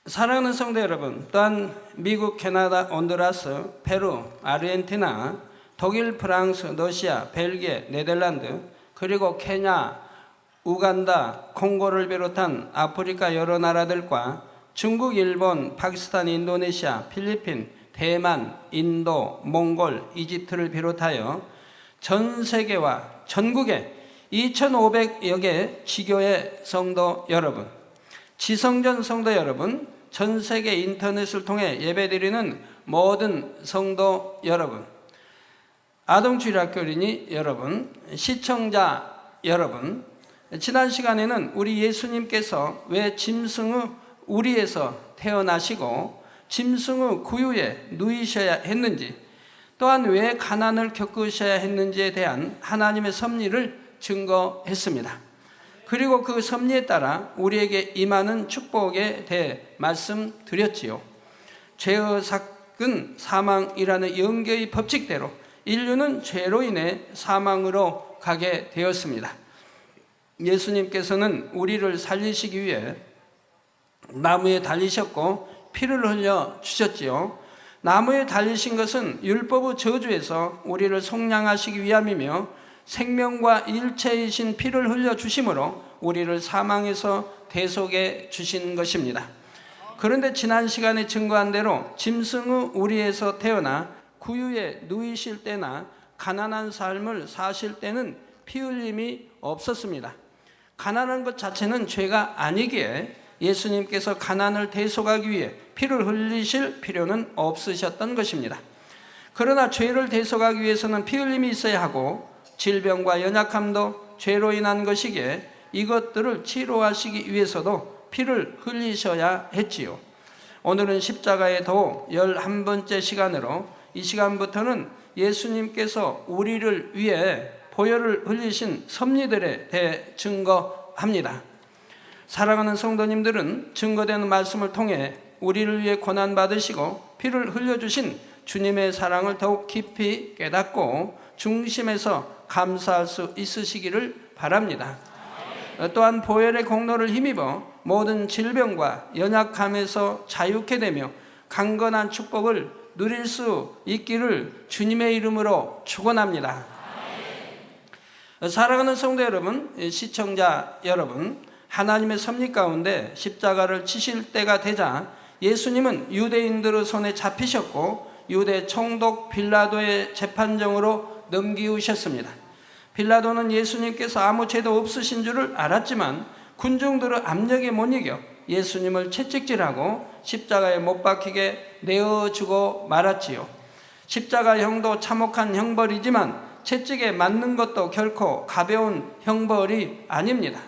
사랑하는 성도 여러분, 또한 미국, 캐나다, 온두라스, 페루, 아르헨티나, 독일, 프랑스, 러시아, 벨기에, 네덜란드, 그리고 케냐, 우간다, 콩고를 비롯한 아프리카 여러 나라들과 중국, 일본, 파키스탄, 인도네시아, 필리핀, 대만, 인도, 몽골, 이집트를 비롯하여 전 세계와 전국의 2,500여 개 지교의 성도 여러분, 지성전 성도 여러분, 전 세계 인터넷을 통해 예배드리는 모든 성도 여러분, 아동주일학교 어린이 여러분, 시청자 여러분, 지난 시간에는 우리 예수님께서 왜 짐승의 우리에서 태어나시고 짐승의 구유에 누이셔야 했는지, 또한 왜 가난을 겪으셔야 했는지에 대한 하나님의 섭리를 증거했습니다. 그리고 그 섭리에 따라 우리에게 임하는 축복에 대해 말씀드렸지요. 죄의 삭은 사망이라는 영계의 법칙대로 인류는 죄로 인해 사망으로 가게 되었습니다. 예수님께서는 우리를 살리시기 위해 나무에 달리셨고 피를 흘려 주셨지요. 나무에 달리신 것은 율법의 저주에서 우리를 속량하시기 위함이며 생명과 일체이신 피를 흘려 주심으로 우리를 사망에서 대속해 주신 것입니다. 그런데 지난 시간에 증거한 대로 짐승의 우리에서 태어나 구유에 누이실 때나 가난한 삶을 사실 때는 피 흘림이 없었습니다. 가난한 것 자체는 죄가 아니기에 예수님께서 가난을 대속하기 위해 피를 흘리실 필요는 없으셨던 것입니다. 그러나 죄를 대속하기 위해서는 피 흘림이 있어야 하고 질병과 연약함도 죄로 인한 것이기에 이것들을 치료하시기 위해서도 피를 흘리셔야 했지요. 오늘은 십자가의 도 11번째 시간으로 이 시간부터는 예수님께서 우리를 위해 보혈을 흘리신 섭리들에 대해 증거합니다. 사랑하는 성도님들은 증거되는 말씀을 통해 우리를 위해 고난받으시고 피를 흘려주신 주님의 사랑을 더욱 깊이 깨닫고 중심에서 감사할 수 있으시기를 바랍니다. 또한 보혈의 공로를 힘입어 모든 질병과 연약함에서 자유케 되며 강건한 축복을 누릴 수 있기를 주님의 이름으로 축원합니다. 사랑하는 성도 여러분, 시청자 여러분, 하나님의 섭리 가운데 십자가를 치실 때가 되자 예수님은 유대인들의 손에 잡히셨고 유대 총독 빌라도의 재판정으로 넘기우셨습니다. 빌라도는 예수님께서 아무 죄도 없으신 줄을 알았지만 군중들의 압력에 못 이겨 예수님을 채찍질하고 십자가에 못 박히게 내어주고 말았지요. 십자가형도 참혹한 형벌이지만 채찍에 맞는 것도 결코 가벼운 형벌이 아닙니다.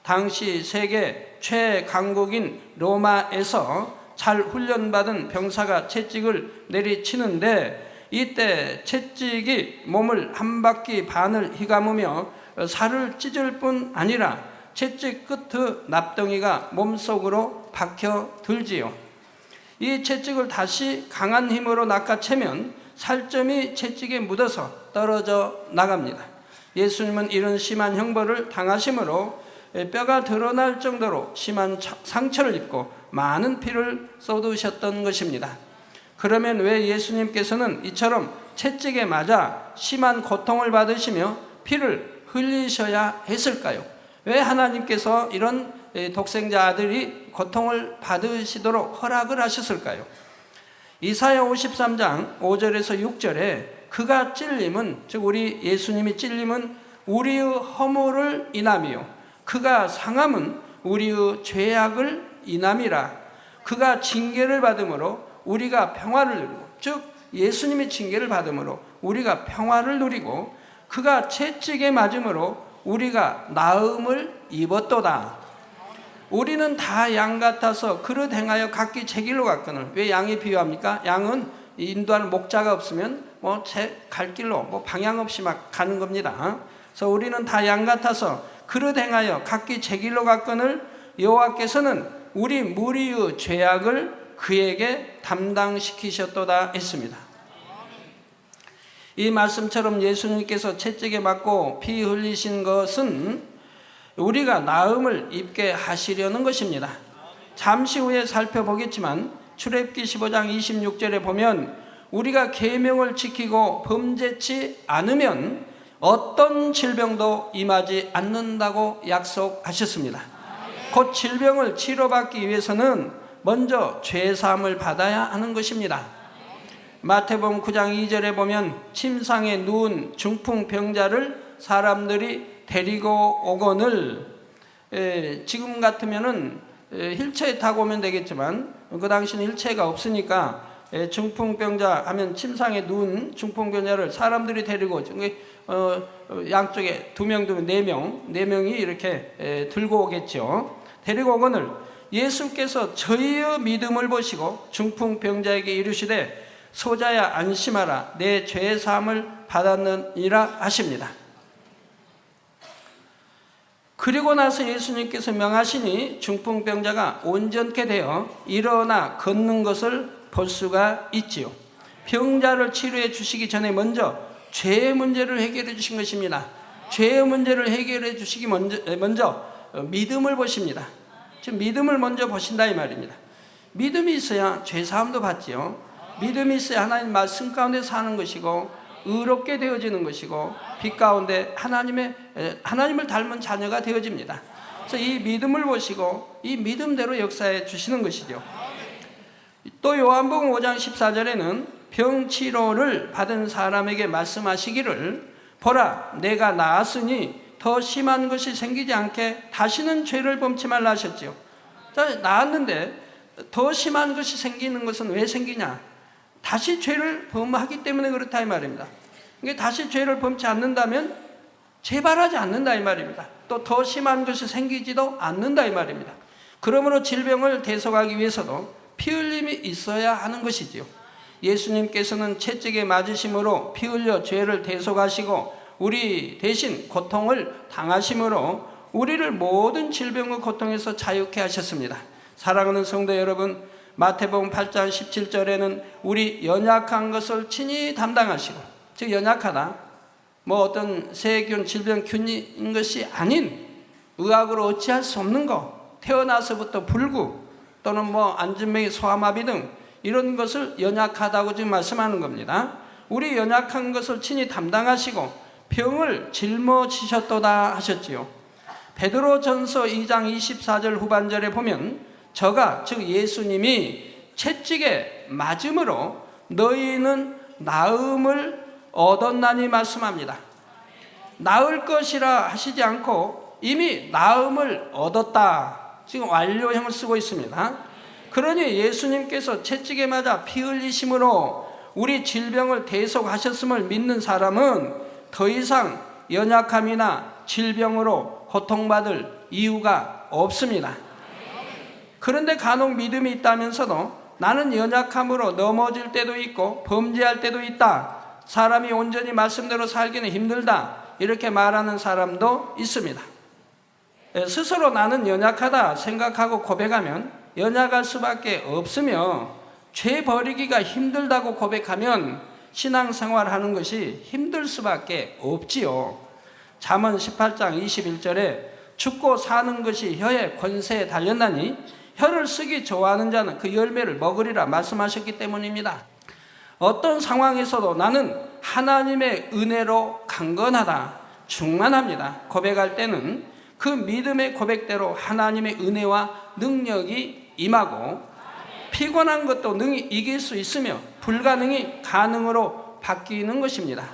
당시 세계 최강국인 로마에서 잘 훈련받은 병사가 채찍을 내리치는데 이때 채찍이 몸을 한 바퀴 반을 휘감으며 살을 찢을 뿐 아니라 채찍 끝의 납덩이가 몸속으로 박혀 들지요. 이 채찍을 다시 강한 힘으로 낚아채면 살점이 채찍에 묻어서 떨어져 나갑니다. 예수님은 이런 심한 형벌을 당하심으로 뼈가 드러날 정도로 심한 상처를 입고 많은 피를 쏟으셨던 것입니다. 그러면 왜 예수님께서는 이처럼 채찍에 맞아 심한 고통을 받으시며 피를 흘리셔야 했을까요? 왜 하나님께서 이런 독생자 아들이 고통을 받으시도록 허락을 하셨을까요? 이사야 53장 5절에서 6절에 그가 찔림은, 즉 우리 예수님이 찔림은 우리의 허물을 인함이요 그가 상함은 우리의 죄악을 인함이라. 그가 징계를 받음으로 우리가 평화를 누리고, 즉 예수님이 징계를 받음으로 우리가 평화를 누리고 그가 채찍에 맞음으로 우리가 나음을 입었도다. 우리는 다 양 같아서 그릇 행하여 각기 제 길로 갔거늘. 왜 양이 비유합니까? 양은 인도하는 목자가 없으면 갈 길로 방향 없이 막 가는 겁니다. 그래서 우리는 다 양 같아서 그릇 행하여 각기 제 길로 갔거늘 여호와께서는 우리 무리의 죄악을 그에게 담당시키셨도다 했습니다. 이 말씀처럼 예수님께서 채찍에 맞고 피 흘리신 것은 우리가 나음을 입게 하시려는 것입니다. 잠시 후에 살펴보겠지만 출애굽기 15장 26절에 보면 우리가 계명을 지키고 범죄치 않으면 어떤 질병도 임하지 않는다고 약속하셨습니다. 곧 질병을 치료받기 위해서는 먼저 죄사함을 받아야 하는 것입니다. 마태복음 9장 2절에 보면 침상에 누운 중풍병자를 사람들이 데리고 오거늘, 지금 같으면은 휠체어 타고 오면 되겠지만 그 당시는 휠체어가 없으니까 중풍병자 하면 침상에 누운 중풍병자를 사람들이 데리고 오죠. 양쪽에 2명, 4명이 이렇게 들고 오겠죠. 데리고 오거늘 예수께서 저희의 믿음을 보시고 중풍병자에게 이르시되 소자야 안심하라 내 죄사함을 받았느니라 하십니다. 그리고 나서 예수님께서 명하시니 중풍병자가 온전케 되어 일어나 걷는 것을 볼 수가 있지요. 병자를 치료해 주시기 전에 먼저 죄의 문제를 해결해 주신 것입니다. 죄의 문제를 해결해 주시기 먼저 믿음을 보십니다. 지금 믿음을 먼저 보신다 이 말입니다. 믿음이 있어야 죄사함도 받지요. 믿음이 있어야 하나님 말씀 가운데 사는 것이고 의롭게 되어지는 것이고 빛 가운데 하나님을 닮은 자녀가 되어집니다. 그래서 이 믿음을 보시고 이 믿음대로 역사해 주시는 것이죠. 또 요한복음 5장 14절에는 병치료를 받은 사람에게 말씀하시기를 보라 내가 나았으니 더 심한 것이 생기지 않게 다시는 죄를 범치 말라 하셨지요. 자, 나았는데 더 심한 것이 생기는 것은 왜 생기냐? 다시 죄를 범하기 때문에 그렇다 이 말입니다. 그러니까 다시 죄를 범치 않는다면 재발하지 않는다 이 말입니다. 또 더 심한 것이 생기지도 않는다 이 말입니다. 그러므로 질병을 대속하기 위해서도 피 흘림이 있어야 하는 것이지요. 예수님께서는 채찍에 맞으심으로 피 흘려 죄를 대속하시고 우리 대신 고통을 당하심으로 우리를 모든 질병의 고통에서 자유케 하셨습니다. 사랑하는 성도 여러분, 마태복음 8장 17절에는 우리 연약한 것을 친히 담당하시고, 즉 연약하다, 어떤 세균, 질병균인 것이 아닌 의학으로 어찌할 수 없는 것, 태어나서부터 불구 또는 안진병이 소아마비 등 이런 것을 연약하다고 지금 말씀하는 겁니다. 우리 연약한 것을 친히 담당하시고 병을 짊어지셨도다 하셨지요. 베드로전서 2장 24절 후반절에 보면 저가 즉 예수님이 채찍에 맞음으로 너희는 나음을 얻었나니 말씀합니다. 나을 것이라 하시지 않고 이미 나음을 얻었다. 지금 완료형을 쓰고 있습니다. 그러니 예수님께서 채찍에 맞아 피 흘리심으로 우리 질병을 대속하셨음을 믿는 사람은 더 이상 연약함이나 질병으로 고통받을 이유가 없습니다. 그런데 간혹 믿음이 있다면서도 나는 연약함으로 넘어질 때도 있고 범죄할 때도 있다. 사람이 온전히 말씀대로 살기는 힘들다. 이렇게 말하는 사람도 있습니다. 스스로 나는 연약하다 생각하고 고백하면 연약할 수밖에 없으며 죄 버리기가 힘들다고 고백하면 신앙생활하는 것이 힘들 수밖에 없지요. 잠언 18장 21절에 죽고 사는 것이 혀의 권세에 달렸나니 혀를 쓰기 좋아하는 자는 그 열매를 먹으리라 말씀하셨기 때문입니다. 어떤 상황에서도 나는 하나님의 은혜로 강건하다, 충만합니다 고백할 때는 그 믿음의 고백대로 하나님의 은혜와 능력이 임하고 피곤한 것도 능히 이길 수 있으며 불가능이 가능으로 바뀌는 것입니다.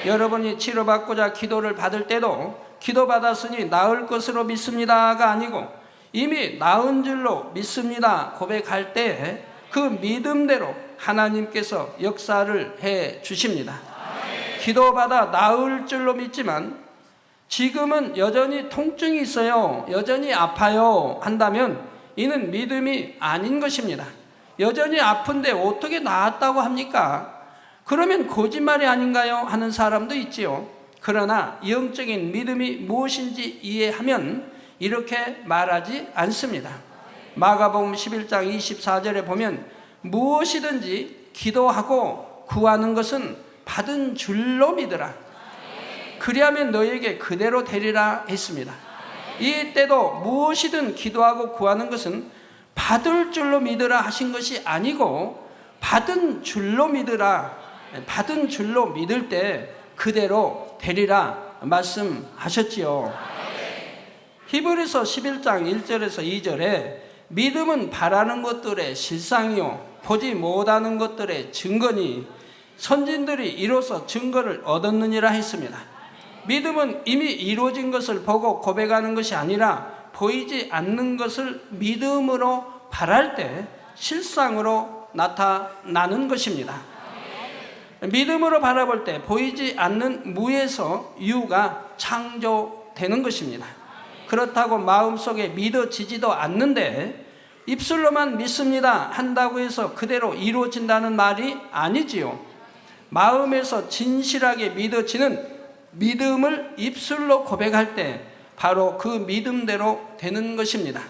여러분이 치료받고자 기도를 받을 때도 기도받았으니 나을 것으로 믿습니다가 아니고 이미 나은 줄로 믿습니다 고백할 때 그 믿음대로 하나님께서 역사를 해 주십니다. 기도받아 나을 줄로 믿지만 지금은 여전히 통증이 있어요, 여전히 아파요 한다면 이는 믿음이 아닌 것입니다. 여전히 아픈데 어떻게 나았다고 합니까? 그러면 거짓말이 아닌가요? 하는 사람도 있지요. 그러나 영적인 믿음이 무엇인지 이해하면 이렇게 말하지 않습니다. 마가복음 11장 24절에 보면 무엇이든지 기도하고 구하는 것은 받은 줄로 믿으라. 그리하면 너에게 그대로 되리라 했습니다. 이때도 무엇이든 기도하고 구하는 것은 받을 줄로 믿으라 하신 것이 아니고 받은 줄로 믿으라, 받은 줄로 믿을 때 그대로 되리라 말씀하셨지요. 히브리서 11장 1절에서 2절에 믿음은 바라는 것들의 실상이요 보지 못하는 것들의 증거니 선진들이 이로써 증거를 얻었느니라 했습니다. 믿음은 이미 이루어진 것을 보고 고백하는 것이 아니라 보이지 않는 것을 믿음으로 바랄 때 실상으로 나타나는 것입니다. 믿음으로 바라볼 때 보이지 않는 무에서 유가 창조되는 것입니다. 그렇다고 마음속에 믿어지지도 않는데 입술로만 믿습니다 한다고 해서 그대로 이루어진다는 말이 아니지요. 마음에서 진실하게 믿어지는 믿음을 입술로 고백할 때 바로 그 믿음대로 되는 것입니다.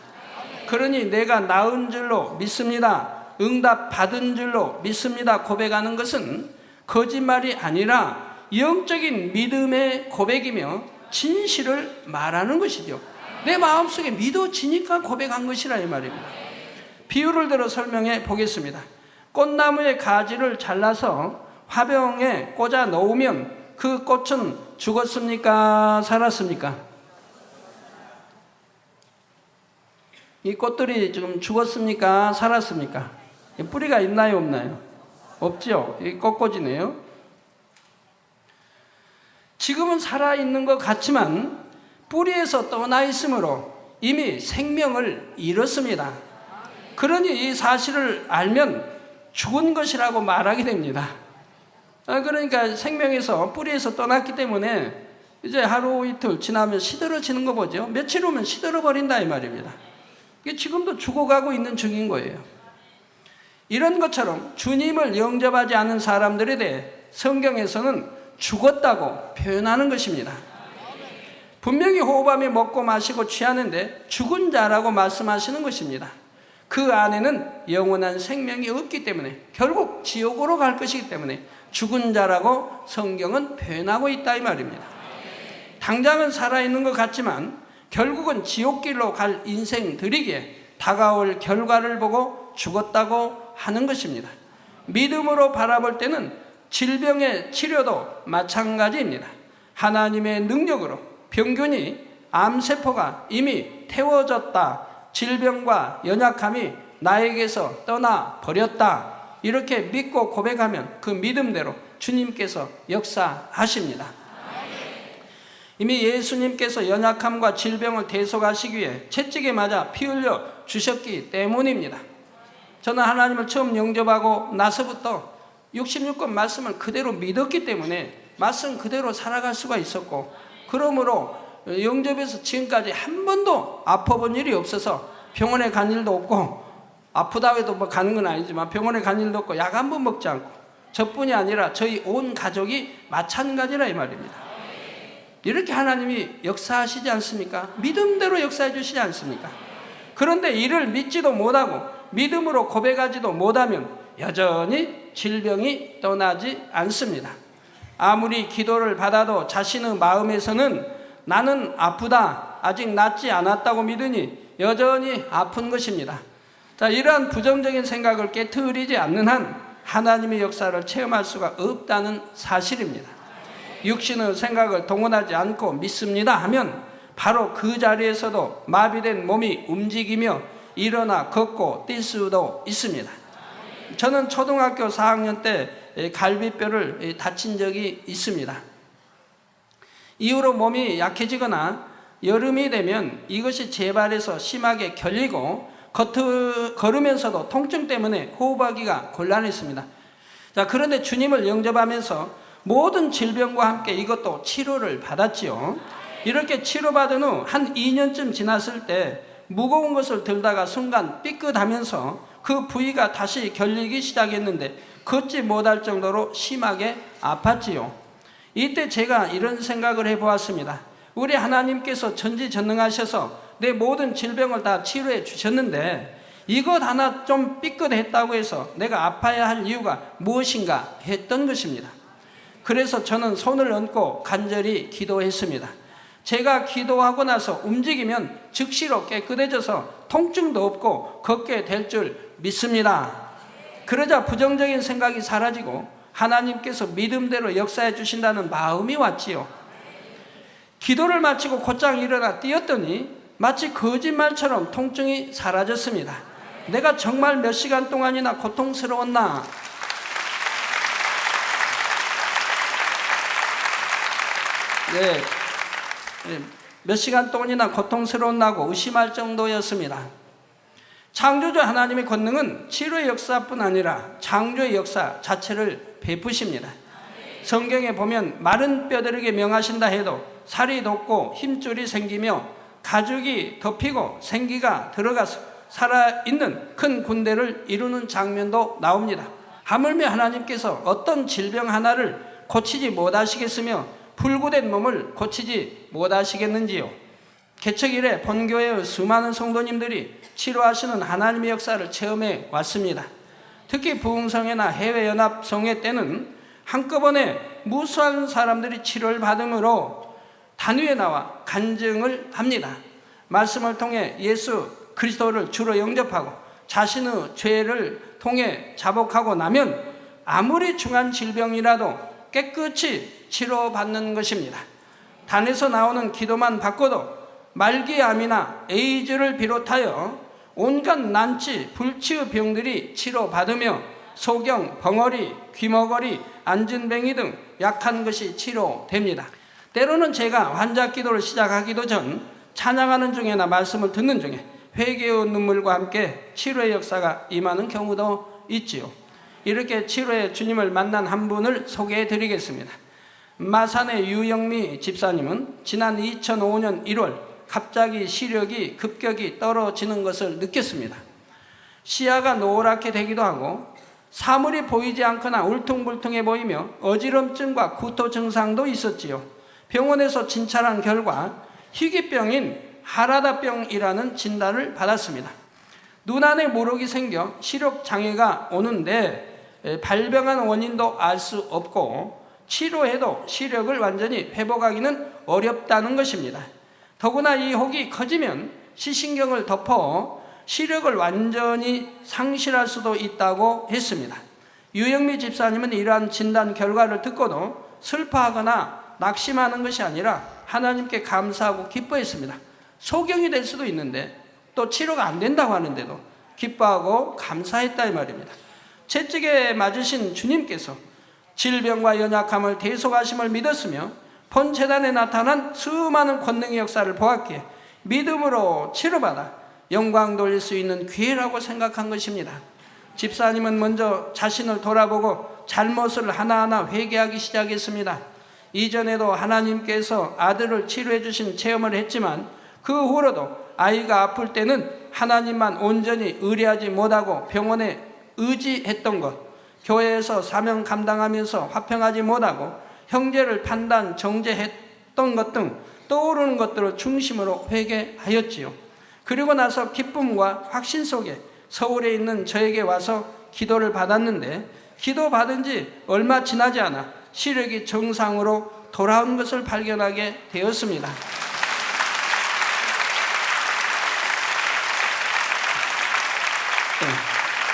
그러니 내가 나은 줄로 믿습니다, 응답 받은 줄로 믿습니다 고백하는 것은 거짓말이 아니라 영적인 믿음의 고백이며 진실을 말하는 것이죠. 내 마음속에 믿어지니까 고백한 것이라 이 말입니다. 비유를 들어 설명해 보겠습니다. 꽃나무의 가지를 잘라서 화병에 꽂아 놓으면 그 꽃은 죽었습니까? 살았습니까? 이 꽃들이 지금 죽었습니까? 살았습니까? 뿌리가 있나요? 없나요? 없죠. 이 꽃꽂이네요. 지금은 살아있는 것 같지만 뿌리에서 떠나 있으므로 이미 생명을 잃었습니다. 그러니 이 사실을 알면 죽은 것이라고 말하게 됩니다. 그러니까 생명에서 뿌리에서 떠났기 때문에 이제 하루 이틀 지나면 시들어지는 거 보죠. 며칠 후면 시들어 버린다 이 말입니다. 이게 지금도 죽어가고 있는 중인 거예요. 이런 것처럼 주님을 영접하지 않은 사람들에 대해 성경에서는 죽었다고 표현하는 것입니다. 분명히 호흡하며 먹고 마시고 취하는데 죽은 자라고 말씀하시는 것입니다. 그 안에는 영원한 생명이 없기 때문에 결국 지옥으로 갈 것이기 때문에 죽은 자라고 성경은 표현하고 있다 이 말입니다. 당장은 살아있는 것 같지만 결국은 지옥길로 갈 인생들이기에 다가올 결과를 보고 죽었다고 하는 것입니다. 믿음으로 바라볼 때는 질병의 치료도 마찬가지입니다. 하나님의 능력으로 병균이 암세포가 이미 태워졌다, 질병과 연약함이 나에게서 떠나버렸다, 이렇게 믿고 고백하면 그 믿음대로 주님께서 역사하십니다. 이미 예수님께서 연약함과 질병을 대속하시기 위해 채찍에 맞아 피 흘려 주셨기 때문입니다. 저는 하나님을 처음 영접하고 나서부터 66권 말씀을 그대로 믿었기 때문에 말씀 그대로 살아갈 수가 있었고, 그러므로 영접해서 지금까지 한 번도 아파본 일이 없어서 병원에 간 일도 없고, 아프다고 해도 뭐 가는 건 아니지만 병원에 간 일도 없고 약 한 번 먹지 않고, 저뿐이 아니라 저희 온 가족이 마찬가지라 이 말입니다. 이렇게 하나님이 역사하시지 않습니까? 믿음대로 역사해 주시지 않습니까? 그런데 이를 믿지도 못하고 믿음으로 고백하지도 못하면 여전히 질병이 떠나지 않습니다. 아무리 기도를 받아도 자신의 마음에서는 나는 아프다, 아직 낫지 않았다고 믿으니 여전히 아픈 것입니다. 자, 이러한 부정적인 생각을 깨트리지 않는 한 하나님의 역사를 체험할 수가 없다는 사실입니다. 육신의 생각을 동원하지 않고 믿습니다 하면 바로 그 자리에서도 마비된 몸이 움직이며 일어나 걷고 뛸 수도 있습니다. 저는 초등학교 4학년 때 갈비뼈를 다친 적이 있습니다. 이후로 몸이 약해지거나 여름이 되면 이것이 재발해서 심하게 결리고 걸으면서도 통증 때문에 호흡하기가 곤란했습니다. 자, 그런데 주님을 영접하면서 모든 질병과 함께 이것도 치료를 받았지요. 이렇게 치료받은 후 한 2년쯤 지났을 때 무거운 것을 들다가 순간 삐끗하면서 그 부위가 다시 결리기 시작했는데 걷지 못할 정도로 심하게 아팠지요. 이때 제가 이런 생각을 해보았습니다. 우리 하나님께서 전지전능하셔서 내 모든 질병을 다 치료해 주셨는데 이것 하나 좀 삐끗했다고 해서 내가 아파야 할 이유가 무엇인가 했던 것입니다. 그래서 저는 손을 얹고 간절히 기도했습니다. 제가 기도하고 나서 움직이면 즉시로 깨끗해져서 통증도 없고 걷게 될 줄 믿습니다. 그러자 부정적인 생각이 사라지고 하나님께서 믿음대로 역사해 주신다는 마음이 왔지요. 기도를 마치고 곧장 일어나 뛰었더니 마치 거짓말처럼 통증이 사라졌습니다. 내가 정말 몇 시간 동안이나 고통스러웠나? 네, 몇 시간 동안이나 고통스러웠나고 의심할 정도였습니다. 창조주 하나님의 권능은 치료의 역사뿐 아니라 창조의 역사 자체를 베푸십니다. 성경에 보면 마른 뼈들에게 명하신다 해도 살이 돋고 힘줄이 생기며 가죽이 덮이고 생기가 들어가서 살아있는 큰 군대를 이루는 장면도 나옵니다. 하물며 하나님께서 어떤 질병 하나를 고치지 못하시겠으며 불구된 몸을 고치지 못하시겠는지요. 개척 이래 본교회의 수많은 성도님들이 치료하시는 하나님의 역사를 체험해 왔습니다. 특히 부흥성회나 해외연합성회 때는 한꺼번에 무수한 사람들이 치료를 받음으로 단위에 나와 간증을 합니다. 말씀을 통해 예수 그리스도를 주로 영접하고 자신의 죄를 통해 자복하고 나면 아무리 중한 질병이라도 깨끗이 치료받는 것입니다. 단에서 나오는 기도만 바꿔도 말기암이나 에이즈를 비롯하여 온갖 난치, 불치의 병들이 치료받으며 소경, 벙어리, 귀머거리, 안진뱅이 등 약한 것이 치료됩니다. 때로는 제가 환자 기도를 시작하기도 전 찬양하는 중에나 말씀을 듣는 중에 회개의 눈물과 함께 치료의 역사가 임하는 경우도 있지요. 이렇게 치료의 주님을 만난 한 분을 소개해 드리겠습니다. 마산의 유영미 집사님은 지난 2005년 1월 갑자기 시력이 급격히 떨어지는 것을 느꼈습니다. 시야가 노랗게 되기도 하고 사물이 보이지 않거나 울퉁불퉁해 보이며 어지럼증과 구토 증상도 있었지요. 병원에서 진찰한 결과 희귀병인 하라다병이라는 진단을 받았습니다. 눈 안에 물혹이 생겨 시력 장애가 오는데 발병한 원인도 알 수 없고 치료해도 시력을 완전히 회복하기는 어렵다는 것입니다. 더구나 이 혹이 커지면 시신경을 덮어 시력을 완전히 상실할 수도 있다고 했습니다. 유영미 집사님은 이러한 진단 결과를 듣고도 슬퍼하거나 낙심하는 것이 아니라 하나님께 감사하고 기뻐했습니다. 소경이 될 수도 있는데 또 치료가 안 된다고 하는데도 기뻐하고 감사했다 이 말입니다. 채찍에 맞으신 주님께서 질병과 연약함을 대속하심을 믿었으며 본재단에 나타난 수많은 권능의 역사를 보았기에 믿음으로 치료받아 영광 돌릴 수 있는 기회라고 생각한 것입니다. 집사님은 먼저 자신을 돌아보고 잘못을 하나하나 회개하기 시작했습니다. 이전에도 하나님께서 아들을 치료해 주신 체험을 했지만 그 후로도 아이가 아플 때는 하나님만 온전히 의뢰하지 못하고 병원에 의지했던 것, 교회에서 사명 감당하면서 화평하지 못하고 형제를 판단, 정죄했던 것 등 떠오르는 것들을 중심으로 회개하였지요. 그리고 나서 기쁨과 확신 속에 서울에 있는 저에게 와서 기도를 받았는데 기도 받은 지 얼마 지나지 않아 시력이 정상으로 돌아온 것을 발견하게 되었습니다.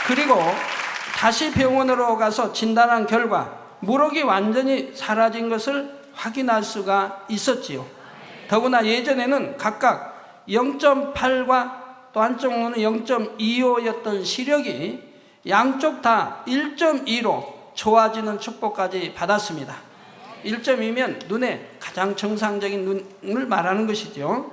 그리고 다시 병원으로 가서 진단한 결과 물혹이 완전히 사라진 것을 확인할 수가 있었지요. 더구나 예전에는 각각 0.8과 또 한쪽으로는 0.25였던 시력이 양쪽 다 1.2로 좋아지는 축복까지 받았습니다. 1.2면 눈의 가장 정상적인 눈을 말하는 것이죠.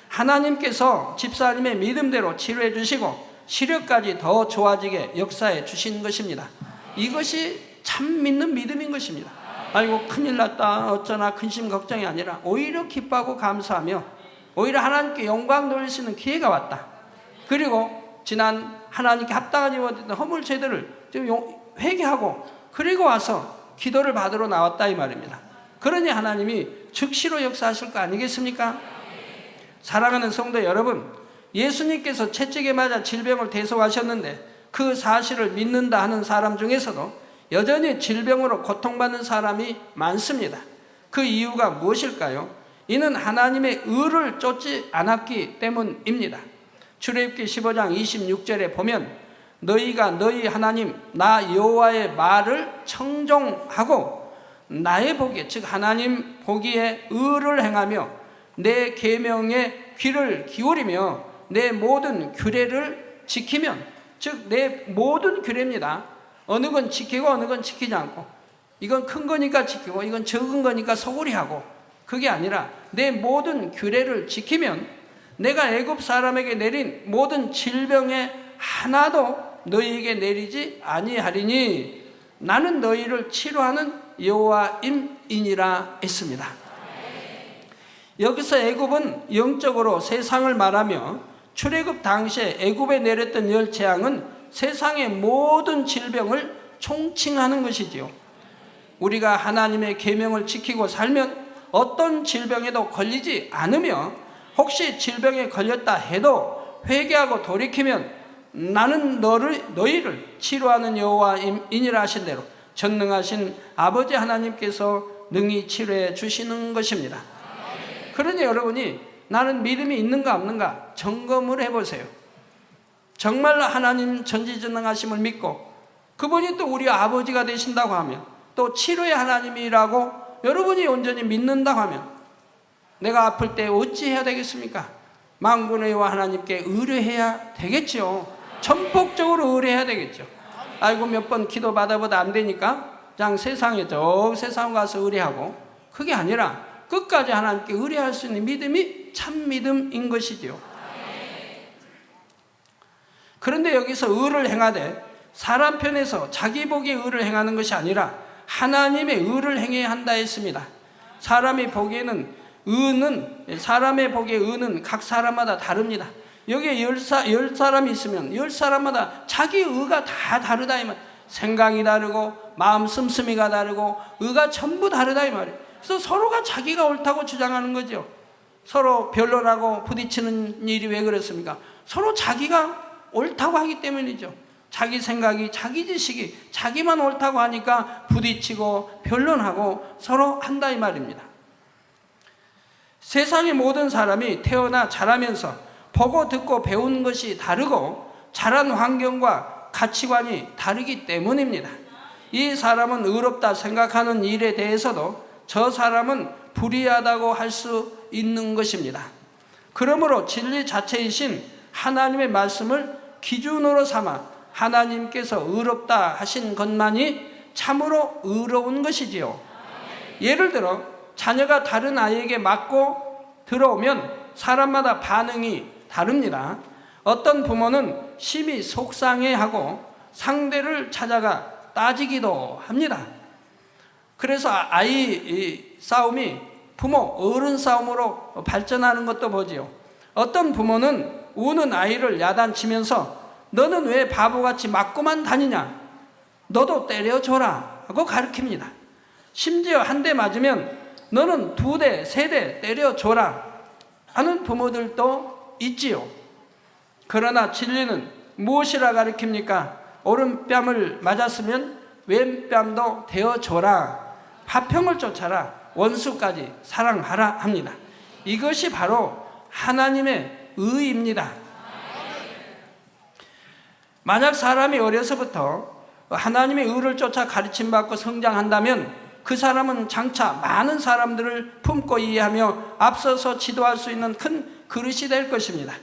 하나님께서 집사님의 믿음대로 치료해 주시고 시력까지 더 좋아지게 역사해 주신 것입니다. 이것이 참 믿는 믿음인 것입니다. 아이고 큰일 났다 어쩌나 근심 걱정이 아니라 오히려 기뻐하고 감사하며 오히려 하나님께 영광 돌릴 수 있는 기회가 왔다. 그리고 지난 하나님께 합당하지 못했던 허물 죄들을 회개하고 그리고 와서 기도를 받으러 나왔다 이 말입니다. 그러니 하나님이 즉시로 역사하실 거 아니겠습니까? 사랑하는 성도 여러분, 예수님께서 채찍에 맞아 질병을 대속하셨는데 그 사실을 믿는다 하는 사람 중에서도 여전히 질병으로 고통받는 사람이 많습니다. 그 이유가 무엇일까요? 이는 하나님의 의를 쫓지 않았기 때문입니다. 출애굽기 15장 26절에 보면 너희가 너희 하나님 나 여호와의 말을 청종하고 나의 보기에, 즉 하나님 보기에 의를 행하며 내 계명에 귀를 기울이며 내 모든 규례를 지키면, 즉 내 모든 규례입니다. 어느 건 지키고 어느 건 지키지 않고, 이건 큰 거니까 지키고 이건 적은 거니까 소홀히 하고, 그게 아니라 내 모든 규례를 지키면 내가 애굽 사람에게 내린 모든 질병에 하나도 너희에게 내리지 아니하리니 나는 너희를 치료하는 여호와임이니라 했습니다. 여기서 애굽은 영적으로 세상을 말하며 출애굽 당시에 애굽에 내렸던 열 재앙은 세상의 모든 질병을 총칭하는 것이지요. 우리가 하나님의 계명을 지키고 살면 어떤 질병에도 걸리지 않으며, 혹시 질병에 걸렸다 해도 회개하고 돌이키면 나는 너희를 치료하는 여호와이니라 하신 대로 전능하신 아버지 하나님께서 능히 치료해 주시는 것입니다. 그러니 여러분이 나는 믿음이 있는가 없는가 점검을 해보세요. 정말로 하나님 전지전능하심을 믿고 그분이 또 우리 아버지가 되신다고 하면, 또 치료의 하나님이라고 여러분이 온전히 믿는다고 하면 내가 아플 때 어찌해야 되겠습니까? 만군의 여호와 하나님께 의뢰해야 되겠죠. 전폭적으로 의뢰해야 되겠죠. 아이고 몇 번 기도 받아보다 안 되니까 그냥 세상에 세상 가서 의뢰하고, 그게 아니라 끝까지 하나님께 의뢰할 수 있는 믿음이 참 믿음인 것이지요. 그런데 여기서 의를 행하되 사람 편에서 자기 보기에 의를 행하는 것이 아니라 하나님의 의를 행해야 한다 했습니다. 사람이 보기에는 사람의 보기에 의는 각 사람마다 다릅니다. 여기에 열 사람이 있으면 열 사람마다 자기 의가 다 다르다 이 말. 생각이 다르고 마음 씀씀이가 다르고 의가 전부 다르다 이 말이에요. 그래서 서로가 자기가 옳다고 주장하는 거죠. 서로 변론하고 부딪히는 일이 왜 그렇습니까? 서로 자기가 옳다고 하기 때문이죠. 자기 생각이, 자기 지식이 자기만 옳다고 하니까 부딪히고 변론하고 서로 한다 이 말입니다. 세상의 모든 사람이 태어나 자라면서 보고 듣고 배운 것이 다르고 자란 환경과 가치관이 다르기 때문입니다. 이 사람은 의롭다 생각하는 일에 대해서도 저 사람은 불의하다고 할 수 있는 것입니다. 그러므로 진리 자체이신 하나님의 말씀을 기준으로 삼아 하나님께서 의롭다 하신 것만이 참으로 의로운 것이지요. 예를 들어 자녀가 다른 아이에게 맞고 들어오면 사람마다 반응이 다릅니다. 어떤 부모는 심히 속상해하고 상대를 찾아가 따지기도 합니다. 그래서 아이 싸움이 부모 어른 싸움으로 발전하는 것도 보지요. 어떤 부모는 우는 아이를 야단치면서 너는 왜 바보같이 맞고만 다니냐, 너도 때려줘라 하고 가르칩니다. 심지어 한 대 맞으면 너는 2대, 3대 때려줘라 하는 부모들도 있지요. 그러나 진리는 무엇이라 가르칩니까? 오른뺨을 맞았으면 왼뺨도 대어줘라, 화평을 쫓아라, 원수까지 사랑하라 합니다. 이것이 바로 하나님의 의입니다. 만약 사람이 어려서부터 하나님의 의를 쫓아 가르침받고 성장한다면 그 사람은 장차 많은 사람들을 품고 이해하며 앞서서 지도할 수 있는 큰 그릇이 될 것입니다.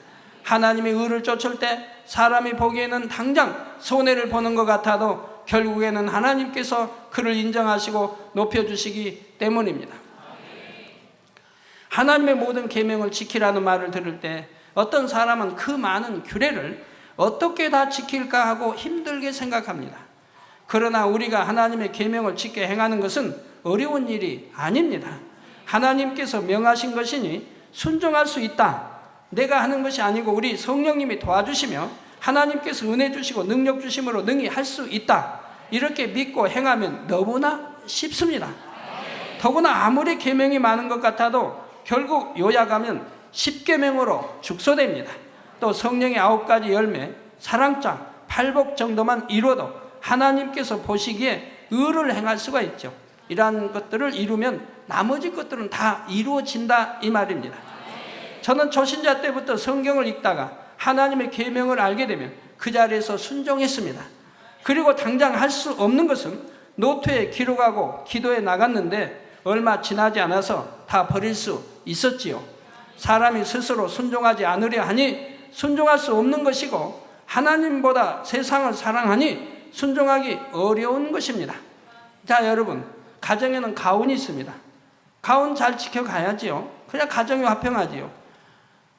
하나님의 의를 쫓을 때 사람이 보기에는 당장 손해를 보는 것 같아도 결국에는 하나님께서 그를 인정하시고 높여주시기 때문입니다. 하나님의 모든 계명을 지키라는 말을 들을 때 어떤 사람은 그 많은 규례를 어떻게 다 지킬까 하고 힘들게 생각합니다. 그러나 우리가 하나님의 계명을 지켜 행하는 것은 어려운 일이 아닙니다. 하나님께서 명하신 것이니 순종할 수 있다. 내가 하는 것이 아니고 우리 성령님이 도와주시며 하나님께서 은혜 주시고 능력 주심으로 능히 할 수 있다. 이렇게 믿고 행하면 너무나 쉽습니다. 더구나 아무리 계명이 많은 것 같아도 결국 요약하면 10계명으로 축소됩니다. 또 성령의 9가지 열매, 사랑장, 팔복 정도만 이루어도 하나님께서 보시기에 의를 행할 수가 있죠. 이러한 것들을 이루면 나머지 것들은 다 이루어진다 이 말입니다. 저는 초신자 때부터 성경을 읽다가 하나님의 계명을 알게 되면 그 자리에서 순종했습니다. 그리고 당장 할 수 없는 것은 노트에 기록하고 기도해 나갔는데 얼마 지나지 않아서 다 버릴 수 있었지요. 사람이 스스로 순종하지 않으려 하니 순종할 수 없는 것이고 하나님보다 세상을 사랑하니 순종하기 어려운 것입니다. 자, 여러분, 가정에는 가훈이 있습니다. 가훈 잘 지켜가야지요. 그냥 가정이 화평하지요.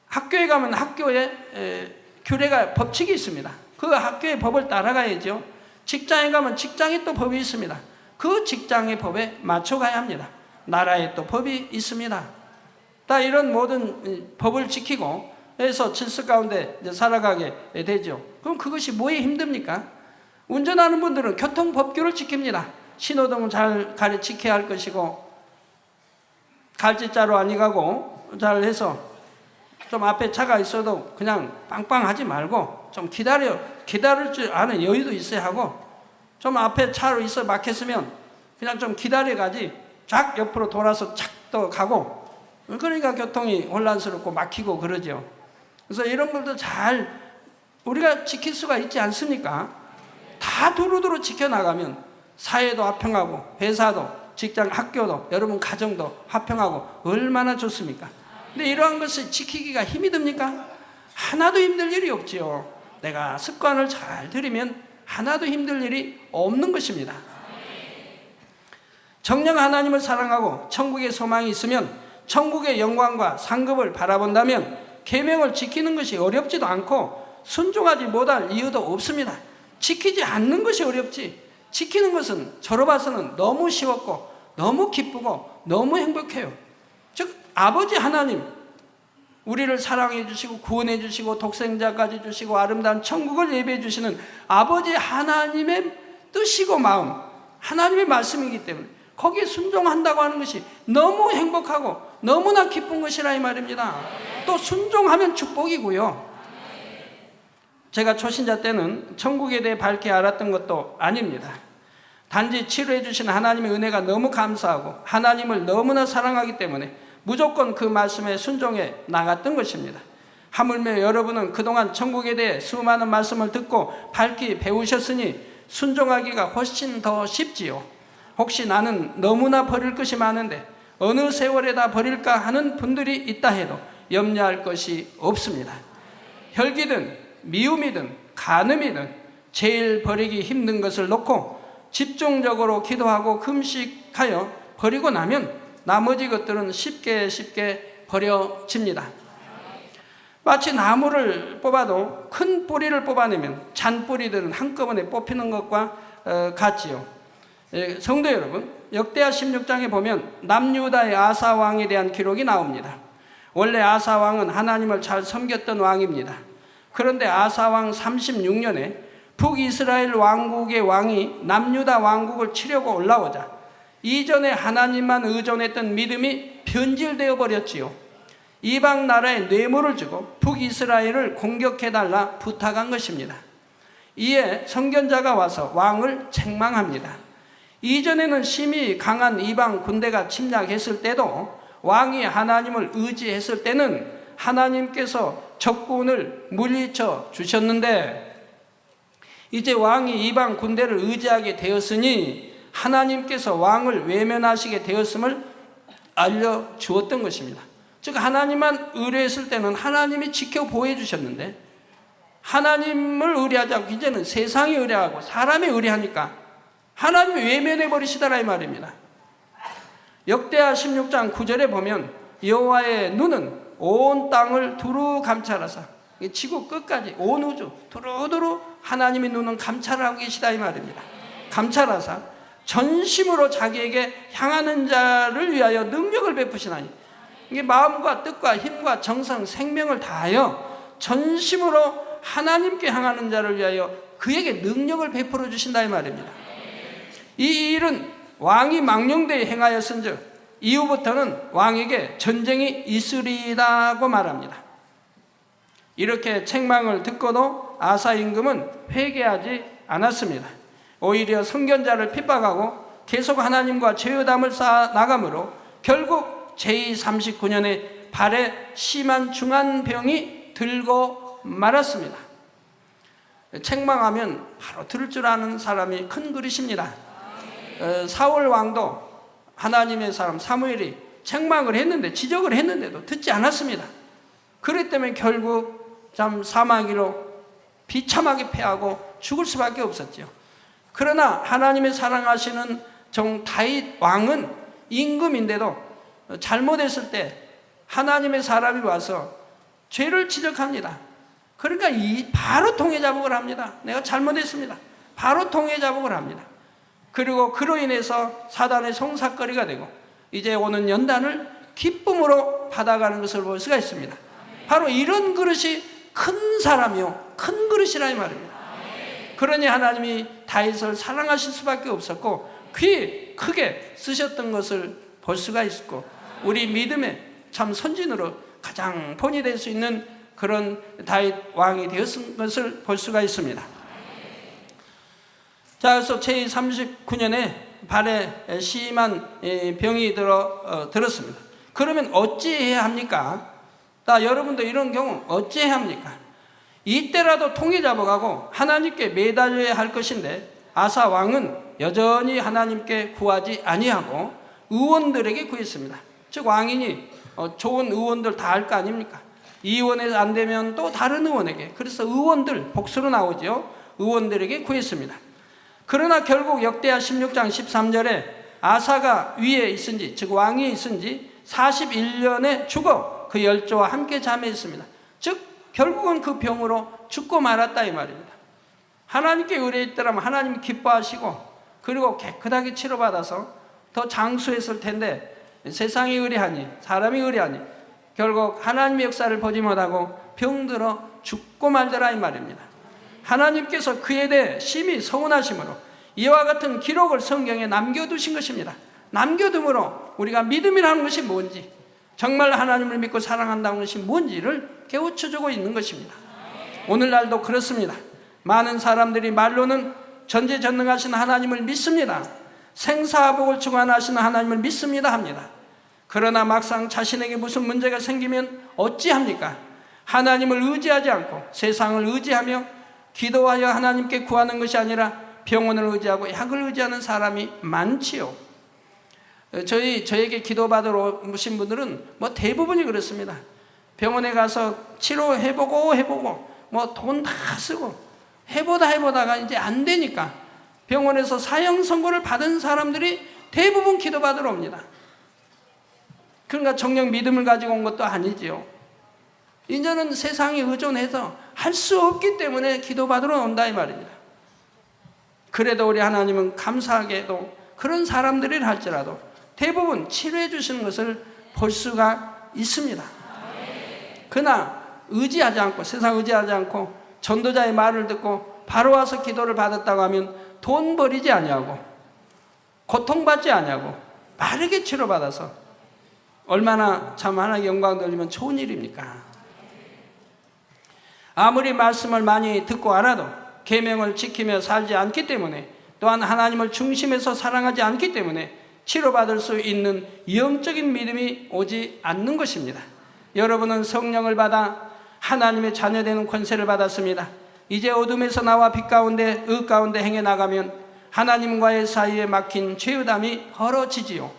학교에 가면 학교에 규례가 법칙이 있습니다. 그 학교의 법을 따라가야죠. 직장에 가면 직장에 또 법이 있습니다. 그 직장의 법에 맞춰가야 합니다. 나라에 또 법이 있습니다. 다 이런 모든 법을 지키고 해서 질서 가운데 이제 살아가게 되죠. 그럼 그것이 뭐에 힘듭니까? 운전하는 분들은 교통법규를 지킵니다. 신호등은 잘 지켜야 할 것이고 갈지자로 아니 가고 잘 해서 좀 앞에 차가 있어도 그냥 빵빵하지 말고 좀 기다릴 줄 아는 여유도 있어야 하고 좀 앞에 차로 있어 막혔으면 그냥 좀 기다려 가지 쫙 옆으로 돌아서 착 또 가고 그러니까 교통이 혼란스럽고 막히고 그러죠. 그래서 이런 것도 잘 우리가 지킬 수가 있지 않습니까? 다 두루두루 지켜나가면 사회도 화평하고 회사도 직장 학교도 여러분 가정도 화평하고 얼마나 좋습니까? 근데 이러한 것을 지키기가 힘이 듭니까? 하나도 힘들 일이 없지요. 내가 습관을 잘 들이면 하나도 힘들 일이 없는 것입니다. 정녕 하나님을 사랑하고 천국의 소망이 있으면 천국의 영광과 상급을 바라본다면 계명을 지키는 것이 어렵지도 않고 순종하지 못할 이유도 없습니다. 지키지 않는 것이 어렵지 지키는 것은 저로 봐서는 너무 쉬웠고 너무 기쁘고 너무 행복해요. 즉 아버지 하나님 우리를 사랑해 주시고 구원해 주시고 독생자까지 주시고 아름다운 천국을 예배해 주시는 아버지 하나님의 뜻이고 마음 하나님의 말씀이기 때문에 거기에 순종한다고 하는 것이 너무 행복하고 너무나 기쁜 것이라 이 말입니다. 또 순종하면 축복이고요. 제가 초신자 때는 천국에 대해 밝게 알았던 것도 아닙니다. 단지 치료해 주신 하나님의 은혜가 너무 감사하고 하나님을 너무나 사랑하기 때문에 무조건 그 말씀에 순종해 나갔던 것입니다. 하물며 여러분은 그동안 천국에 대해 수많은 말씀을 듣고 밝게 배우셨으니 순종하기가 훨씬 더 쉽지요. 혹시 나는 너무나 버릴 것이 많은데 어느 세월에 다 버릴까 하는 분들이 있다 해도 염려할 것이 없습니다. 혈기든 미움이든 간음이든 제일 버리기 힘든 것을 놓고 집중적으로 기도하고 금식하여 버리고 나면 나머지 것들은 쉽게 버려집니다. 마치 나무를 뽑아도 큰 뿌리를 뽑아내면 잔뿌리들은 한꺼번에 뽑히는 것과 같지요. 성도 여러분, 역대하 16장에 보면 남유다의 아사 왕에 대한 기록이 나옵니다. 원래 아사 왕은 하나님을 잘 섬겼던 왕입니다. 그런데 아사 왕 36년에 북이스라엘 왕국의 왕이 남유다 왕국을 치려고 올라오자 이전에 하나님만 의존했던 믿음이 변질되어 버렸지요. 이방 나라에 뇌물을 주고 북이스라엘을 공격해달라 부탁한 것입니다. 이에 선견자가 와서 왕을 책망합니다. 이전에는 심히 강한 이방 군대가 침략했을 때도 왕이 하나님을 의지했을 때는 하나님께서 적군을 물리쳐 주셨는데 이제 왕이 이방 군대를 의지하게 되었으니 하나님께서 왕을 외면하시게 되었음을 알려주었던 것입니다. 즉 하나님만 의뢰했을 때는 하나님이 지켜 보호해 주셨는데 하나님을 의뢰하지 않고 이제는 세상이 의뢰하고 사람이 의뢰하니까 하나님이 외면해 버리시더라 이 말입니다. 역대하 16장 9절에 보면 여호와의 눈은 온 땅을 두루 감찰하사 지구 끝까지 온 우주 두루두루 하나님의 눈은 감찰을 하고 계시다 이 말입니다. 감찰하사 전심으로 자기에게 향하는 자를 위하여 능력을 베푸시나니 이게 마음과 뜻과 힘과 정성 생명을 다하여 전심으로 하나님께 향하는 자를 위하여 그에게 능력을 베풀어 주신다 이 말입니다. 이 일은 왕이 망령되이 행하였은즉 이후부터는 왕에게 전쟁이 있으리라고 말합니다. 이렇게 책망을 듣고도 아사 임금은 회개하지 않았습니다. 오히려 선견자를 핍박하고 계속 하나님과 죄의담을 쌓아 나가므로 결국 제39년에 발에 심한 중환병이 들고 말았습니다. 책망하면 바로 들을 줄 아는 사람이 큰 그릇입니다. 사울 왕도 하나님의 사람 사무엘이 책망을 했는데, 지적을 했는데도 듣지 않았습니다. 그렇기 때문에 결국 참 사마귀로 비참하게 패하고 죽을 수밖에 없었죠. 그러나 하나님의 사랑하시는 종 다윗 왕은 임금인데도 잘못했을 때 하나님의 사람이 와서 죄를 지적합니다. 그러니까 바로 통회자복을 합니다. 내가 잘못했습니다. 바로 통회자복을 합니다. 그리고 그로 인해서 사단의 송사거리가 되고 이제 오는 연단을 기쁨으로 받아가는 것을 볼 수가 있습니다. 바로 이런 그릇이 큰 사람이요, 큰 그릇이라 이 말입니다. 그러니 하나님이 다윗을 사랑하실 수밖에 없었고 귀 크게 쓰셨던 것을 볼 수가 있고, 우리 믿음의 참 선진으로 가장 본이 될 수 있는 그런 다윗 왕이 되었은 것을 볼 수가 있습니다. 자, 그래서 제39년에 발에 심한 병이 들었습니다. 그러면 어찌해야 합니까? 여러분도 이런 경우 어찌해야 합니까? 이때라도 통회자복하고 하나님께 매달려야 할 것인데 아사 왕은 여전히 하나님께 구하지 아니하고 의원들에게 구했습니다. 즉 왕인이 좋은 의원들 다 할 거 아닙니까? 이 의원에서 안 되면 또 다른 의원에게, 그래서 의원들, 복수로 나오죠. 의원들에게 구했습니다. 그러나 결국 역대하 16장 13절에 아사가 위에 있은지, 즉 왕이 있은지 41년에 죽어 그 열조와 함께 잠에있습니다. 즉 결국은 그 병으로 죽고 말았다 이 말입니다. 하나님께 의뢰했더라면 하나님이 기뻐하시고 그리고 깨끗하게 치료받아서 더 장수했을 텐데 세상이 의뢰하니, 사람이 의뢰하니 결국 하나님의 역사를 보지 못하고 병들어 죽고 말더라 이 말입니다. 하나님께서 그에 대해 심히 서운하심으로 이와 같은 기록을 성경에 남겨두신 것입니다. 남겨둠으로 우리가 믿음이라는 것이 뭔지, 정말 하나님을 믿고 사랑한다는 것이 뭔지를 깨우쳐주고 있는 것입니다. 오늘날도 그렇습니다. 많은 사람들이 말로는 전지전능하신 하나님을 믿습니다. 생사복을 주관하시는 하나님을 믿습니다 합니다. 그러나 막상 자신에게 무슨 문제가 생기면 어찌합니까? 하나님을 의지하지 않고 세상을 의지하며 기도하여 하나님께 구하는 것이 아니라 병원을 의지하고 약을 의지하는 사람이 많지요. 저에게 기도받으러 오신 분들은 대부분이 그렇습니다. 병원에 가서 치료해보고 돈 다 쓰고 해보다가 이제 안 되니까 병원에서 사형 선고를 받은 사람들이 대부분 기도받으러 옵니다. 그러니까 정녕 믿음을 가지고 온 것도 아니지요. 이제는 세상에 의존해서 할 수 없기 때문에 기도받으러 온다 이 말입니다. 그래도 우리 하나님은 감사하게도 그런 사람들이 할지라도 대부분 치료해 주시는 것을 볼 수가 있습니다. 그러나 의지하지 않고, 세상 의지하지 않고 전도자의 말을 듣고 바로 와서 기도를 받았다고 하면 돈 버리지 아니하고 고통받지 아니하고 빠르게 치료받아서 얼마나 참 하나님께 영광 돌리면 좋은 일입니까? 아무리 말씀을 많이 듣고 알아도 계명을 지키며 살지 않기 때문에, 또한 하나님을 중심에서 사랑하지 않기 때문에 치료받을 수 있는 영적인 믿음이 오지 않는 것입니다. 여러분은 성령을 받아 하나님의 자녀되는 권세를 받았습니다. 이제 어둠에서 나와 빛 가운데, 의 가운데 행해 나가면 하나님과의 사이에 막힌 죄의담이 헐어지지요.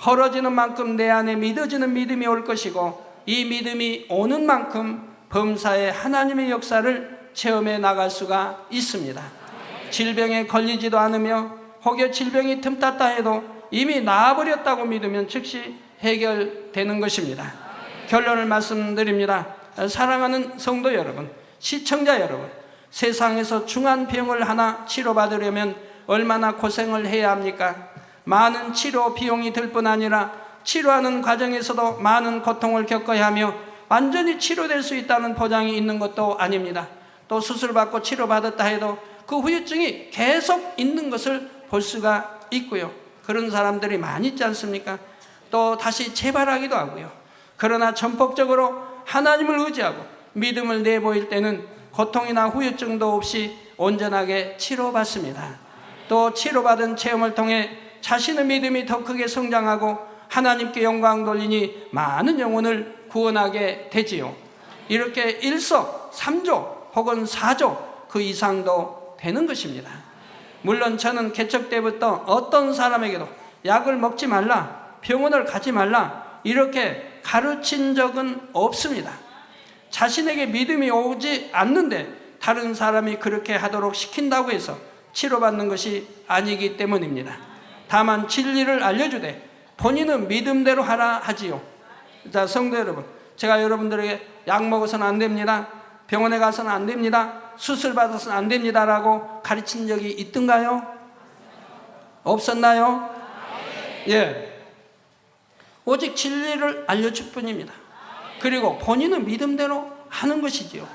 헐어지는 만큼 내 안에 믿어지는 믿음이 올 것이고, 이 믿음이 오는 만큼 범사에 하나님의 역사를 체험해 나갈 수가 있습니다. 질병에 걸리지도 않으며 혹여 질병이 틈탔다 해도 이미 나아버렸다고 믿으면 즉시 해결되는 것입니다. 결론을 말씀드립니다. 사랑하는 성도 여러분, 시청자 여러분, 세상에서 중한 병을 하나 치료받으려면 얼마나 고생을 해야 합니까? 많은 치료 비용이 들 뿐 아니라 치료하는 과정에서도 많은 고통을 겪어야 하며 완전히 치료될 수 있다는 보장이 있는 것도 아닙니다. 또 수술받고 치료받았다 해도 그 후유증이 계속 있는 것을 볼 수가 있고요. 그런 사람들이 많이 있지 않습니까? 또 다시 재발하기도 하고요. 그러나 전폭적으로 하나님을 의지하고 믿음을 내보일 때는 고통이나 후유증도 없이 온전하게 치료받습니다. 또 치료받은 체험을 통해 자신의 믿음이 더 크게 성장하고 하나님께 영광 돌리니 많은 영혼을 구원하게 되지요. 이렇게 일석삼조 혹은 사조 그 이상도 되는 것입니다. 물론 저는 개척 때부터 어떤 사람에게도 약을 먹지 말라, 병원을 가지 말라 이렇게 가르친 적은 없습니다. 자신에게 믿음이 오지 않는데 다른 사람이 그렇게 하도록 시킨다고 해서 치료받는 것이 아니기 때문입니다. 다만 진리를 알려주되 본인은 믿음대로 하라 하지요. 자, 성도 여러분, 제가 여러분들에게 약 먹어서는 안 됩니다, 병원에 가서는 안 됩니다, 수술 받아서는 안 됩니다라고 가르친 적이 있던가요? 없었나요? 예. 오직 진리를 알려줄 뿐입니다. 그리고 본인은 믿음대로 하는 것이지요.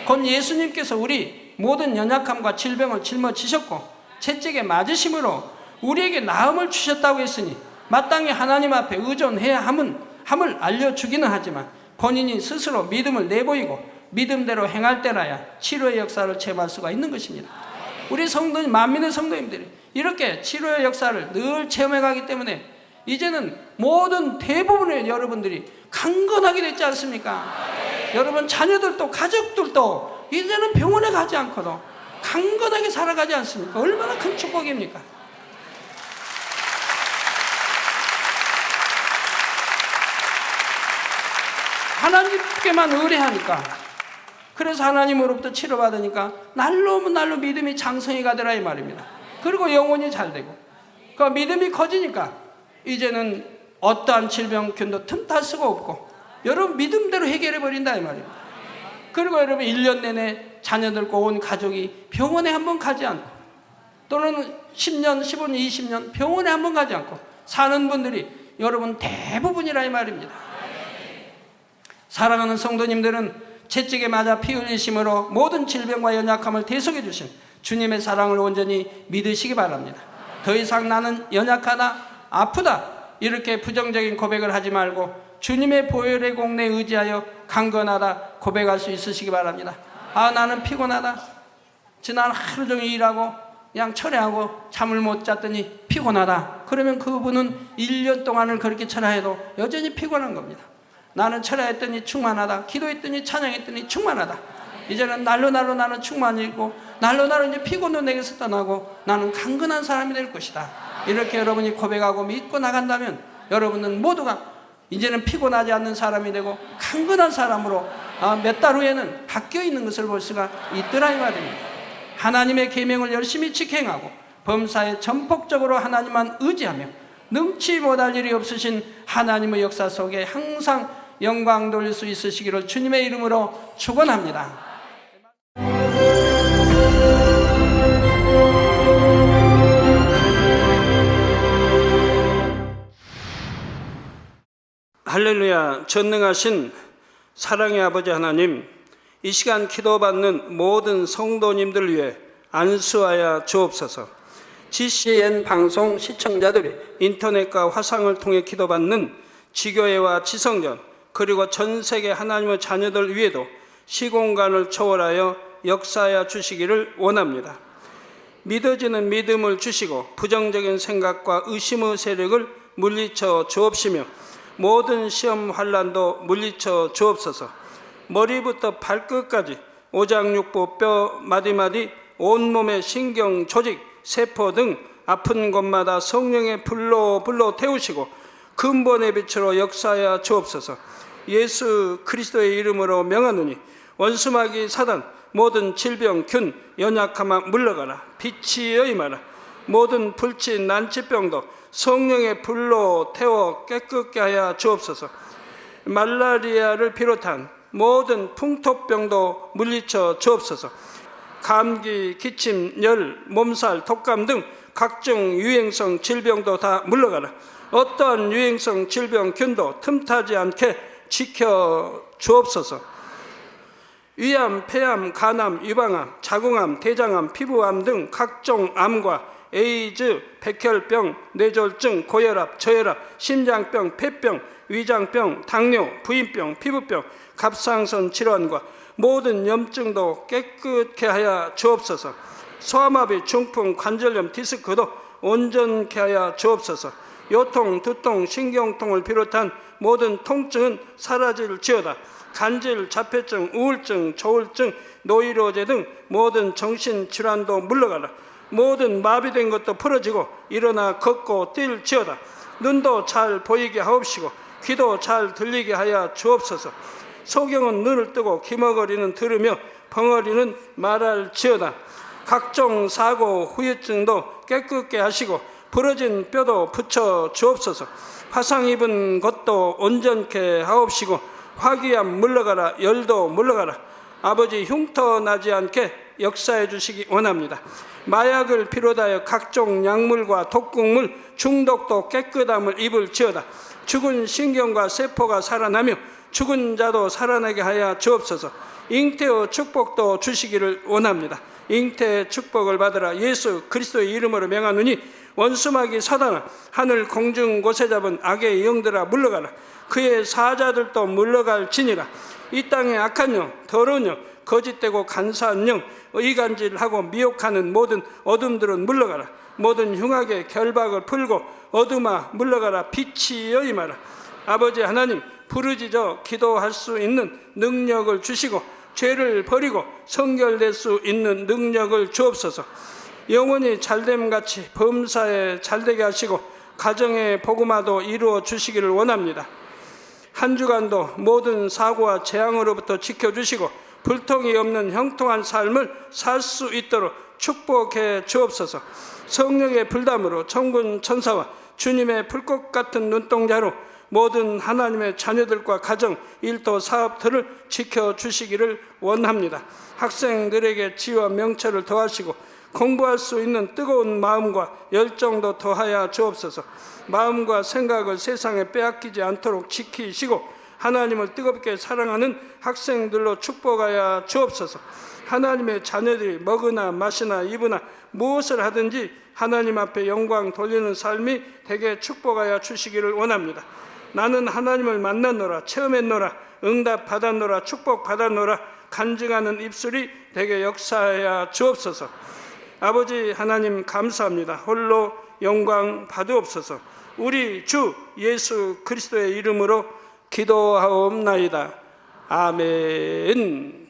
곧 예수님께서 우리 모든 연약함과 질병을 짊어지셨고 채찍에 맞으심으로 우리에게 나음을 주셨다고 했으니 마땅히 하나님 앞에 의존해야 함을 알려주기는 하지만 본인이 스스로 믿음을 내보이고 믿음대로 행할 때라야 치료의 역사를 체험할 수가 있는 것입니다. 우리 성도님, 만민의 성도님들이 이렇게 치료의 역사를 늘 체험해 가기 때문에 이제는 모든 대부분의 여러분들이 강건하게 됐지 않습니까? 여러분 자녀들도 가족들도 이제는 병원에 가지 않고도 강건하게 살아가지 않습니까? 얼마나 큰 축복입니까? 하나님께만 의뢰하니까, 그래서 하나님으로부터 치료받으니까 날로 날로 믿음이 장성히 가더라 이 말입니다. 그리고 영혼이 잘 되고 그 믿음이 커지니까 이제는 어떠한 질병균도 틈탈 수가 없고 여러분 믿음대로 해결해 버린다 이 말입니다. 그리고 여러분 1년 내내 자녀들과 온 가족이 병원에 한번 가지 않고 또는 10년, 15년, 20년 병원에 한번 가지 않고 사는 분들이 여러분 대부분이라 이 말입니다. 사랑하는 성도님들은 채찍에 맞아 피 흘리심으로 모든 질병과 연약함을 대속해 주신 주님의 사랑을 온전히 믿으시기 바랍니다. 더 이상 나는 연약하다, 아프다 이렇게 부정적인 고백을 하지 말고 주님의 보혈의 공로에 의지하여 강건하다 고백할 수 있으시기 바랍니다. 아, 나는 피곤하다, 지난 하루 종일 일하고 그냥 철회하고 잠을 못 잤더니 피곤하다. 그러면 그분은 1년 동안을 그렇게 철회해도 여전히 피곤한 겁니다. 나는 철야했더니 충만하다, 기도했더니 찬양했더니 충만하다. 이제는 날로 나는 충만이고 날로 이제 피곤도 내게서 떠나고 나는 강건한 사람이 될 것이다. 이렇게 여러분이 고백하고 믿고 나간다면 여러분은 모두가 이제는 피곤하지 않는 사람이 되고 강건한 사람으로 몇 달 후에는 바뀌어 있는 것을 볼 수가 있더라 이 말입니다. 하나님의 계명을 열심히 지켜행하고 범사에 전폭적으로 하나님만 의지하며 능치 못할 일이 없으신 하나님의 역사 속에 항상 영광 돌릴 수 있으시기를 주님의 이름으로 축원합니다. 할렐루야. 전능하신 사랑의 아버지 하나님, 이 시간 기도받는 모든 성도님들을 위해 안수하여 주옵소서. GCN 방송 시청자들이 인터넷과 화상을 통해 기도받는 지교회와 지성전 그리고 전 세계 하나님의 자녀들 위에도 시공간을 초월하여 역사하여 주시기를 원합니다. 믿어지는 믿음을 주시고 부정적인 생각과 의심의 세력을 물리쳐 주옵시며 모든 시험 환난도 물리쳐 주옵소서. 머리부터 발끝까지 오장육부 뼈 마디마디 온몸의 신경 조직 세포 등 아픈 곳마다 성령의 불로 태우시고 근본의 빛으로 역사하여 주옵소서. 예수 그리스도의 이름으로 명하노니 원수마귀 사단 모든 질병 균 연약함아 물러가라. 빛이여 임하라. 모든 불치 난치병도 성령의 불로 태워 깨끗게 하여 주옵소서. 말라리아를 비롯한 모든 풍토병도 물리쳐 주옵소서. 감기, 기침, 열, 몸살, 독감 등 각종 유행성 질병도 다 물러가라. 어떠한 유행성 질병 균도 틈타지 않게 지켜 주옵소서. 위암, 폐암, 간암, 유방암, 자궁암, 대장암, 피부암 등 각종 암과 에이즈, 백혈병, 뇌졸중, 고혈압, 저혈압, 심장병, 폐병, 위장병, 당뇨, 부인병, 피부병, 갑상선 질환과 모든 염증도 깨끗게 하여 주옵소서. 소아마비, 중풍, 관절염, 디스크도 온전케 하여 주옵소서. 요통, 두통, 신경통을 비롯한 모든 통증은 사라질지어다. 간질, 자폐증, 우울증, 조울증, 노이로제 등 모든 정신질환도 물러가라. 모든 마비된 것도 풀어지고 일어나 걷고 뛸지어다. 눈도 잘 보이게 하옵시고 귀도 잘 들리게 하여 주옵소서. 소경은 눈을 뜨고 기머거리는 들으며 벙어리는 말할지어다. 각종 사고, 후유증도 깨끗게 하시고 부러진 뼈도 붙여 주옵소서. 화상 입은 것도 온전케 하옵시고 화기암 물러가라. 열도 물러가라. 아버지 흉터 나지 않게 역사해 주시기 원합니다. 마약을 비롯하여 각종 약물과 독극물 중독도 깨끗함을 입을지어다. 죽은 신경과 세포가 살아나며 죽은 자도 살아나게 하여 주옵소서. 잉태의 축복도 주시기를 원합니다. 잉태의 축복을 받으라. 예수 그리스도의 이름으로 명하노니 원수마귀 사단아, 하늘 공중 곳에 잡은 악의 영들아 물러가라. 그의 사자들도 물러갈지니라. 이 땅의 악한 영, 더러운 영, 거짓되고 간사한 영, 의간질하고 미혹하는 모든 어둠들은 물러가라. 모든 흉악의 결박을 풀고 어둠아 물러가라. 빛이여 임하라. 아버지 하나님, 부르짖어 기도할 수 있는 능력을 주시고 죄를 버리고 성결될 수 있는 능력을 주옵소서. 영원히 잘됨같이 범사에 잘되게 하시고 가정의 복음화도 이루어 주시기를 원합니다. 한 주간도 모든 사고와 재앙으로부터 지켜주시고 불통이 없는 형통한 삶을 살 수 있도록 축복해 주옵소서. 성령의 불담으로 천군 천사와 주님의 불꽃 같은 눈동자로 모든 하나님의 자녀들과 가정, 일도, 사업들을 지켜주시기를 원합니다. 학생들에게 지혜와 명철을 더하시고 공부할 수 있는 뜨거운 마음과 열정도 더하여 주옵소서. 마음과 생각을 세상에 빼앗기지 않도록 지키시고 하나님을 뜨겁게 사랑하는 학생들로 축복하여 주옵소서. 하나님의 자녀들이 먹으나 마시나 입으나 무엇을 하든지 하나님 앞에 영광 돌리는 삶이 되게 축복하여 주시기를 원합니다. 나는 하나님을 만났노라, 체험했노라, 응답 받았노라, 축복 받았노라 간증하는 입술이 되게 역사하여 주옵소서. 아버지 하나님 감사합니다. 홀로 영광 받으옵소서. 우리 주 예수 그리스도의 이름으로 기도하옵나이다. 아멘.